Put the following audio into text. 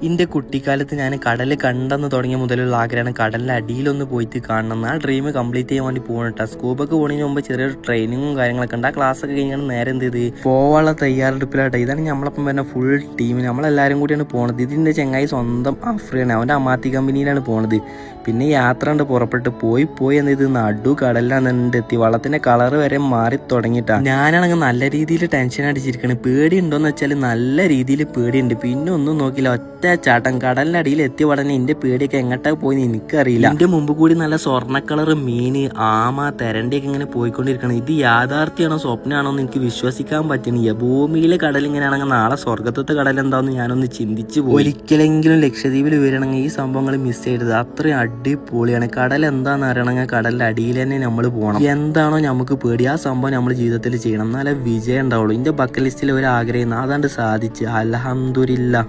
എൻ്റെ കുട്ടിക്കാലത്ത് ഞാൻ കടൽ കണ്ടെന്ന് തുടങ്ങിയ മുതലുള്ള ആഗ്രഹമാണ് കടലിൻ്റെ അടിയിലൊന്ന് പോയിട്ട് കാണണം. ആ ഡ്രീം കംപ്ലീറ്റ് ചെയ്യാൻ വേണ്ടി പോകണട്ടാ. സ്കൂബൊക്കെ പോണതിന് മുമ്പ് ചെറിയൊരു ട്രെയിനിങ്ങും കാര്യങ്ങളൊക്കെ ഉണ്ട്. ആ ക്ലാസ്സൊക്കെ കഴിഞ്ഞാൽ നേരെ എന്ത് ചെയ്ത് പോവാനുള്ള തയ്യാറെടുപ്പിലാട്ടെ. ഇതാണ് നമ്മളപ്പം വരുന്ന ഫുൾ ടീം. നമ്മളെല്ലാവരും കൂടിയാണ് പോണത്. ഇതിൻ്റെ ചെങ്ങായി സ്വന്തം ആഫ്രിയാണ്, അവൻ്റെ അമാത്തി കമ്പനിയിലാണ് പോണത്. പിന്നെ യാത്ര കൊണ്ട് പുറപ്പെട്ട് പോയി എന്ത് ചെയ്ത് നടു കടലിലാണ് എത്തി. വള്ളത്തിൻ്റെ കളറ് വരെ മാറി തുടങ്ങിയിട്ടാണ്. ഞാനാണെങ്കിൽ നല്ല രീതിയിൽ ടെൻഷൻ അടിച്ചിരിക്കണം. പേടിയുണ്ടോയെന്ന് വെച്ചാൽ നല്ല രീതിയിൽ പേടിയുണ്ട്. പിന്നെ ഒന്നും നോക്കില്ല, ഒറ്റ ചാട്ടം. കടലിന്റെ അടിയിൽ എത്തിയ ഉടനെ എന്റെ പേടിയൊക്കെ എങ്ങോട്ടാ പോയി എനിക്കറിയില്ല. എന്റെ മുമ്പ് കൂടി നല്ല സ്വർണ്ണ കളർ മീന്, ആമ, തെരണ്ടിയൊക്കെ ഇങ്ങനെ പോയിക്കൊണ്ടിരിക്കണം. ഇത് യാഥാർത്ഥ്യമാണോ സ്വപ്നമാണോ എന്ന് എനിക്ക് വിശ്വസിക്കാൻ പറ്റണില്ല. ഭൂമിയിലെ കടൽ ഇങ്ങനെയാണെങ്കിൽ നാളെ സ്വർഗത്തെ കടൽ എന്താന്ന് ഞാനൊന്ന് ചിന്തിച്ചു പോയി. ഒരിക്കലെങ്കിലും ലക്ഷദ്വീപിൽ വരികയാണെങ്കിൽ ഈ സംഭവങ്ങൾ മിസ് ചെയ്യരുത്. അത്രയും അടിപൊളിയാണ്. കടൽ എന്താന്ന് അറിയണമെങ്കിൽ കടലിന്റെ അടിയിൽ തന്നെ നമ്മൾ പോകണം. എന്താണോ നമുക്ക് പേടി ആ സംഭവം നമ്മൾ ജീവിതത്തിൽ ചെയ്യണം. എന്നാലേ വിജയം ഉണ്ടാവുള്ളൂ. എന്റെ ബക്കറ്റ് ലിസ്റ്റിൽ ഒരു ആഗ്രഹം അതാണ്ട് സാധിച്ച്. അൽഹംദുലില്ലാ.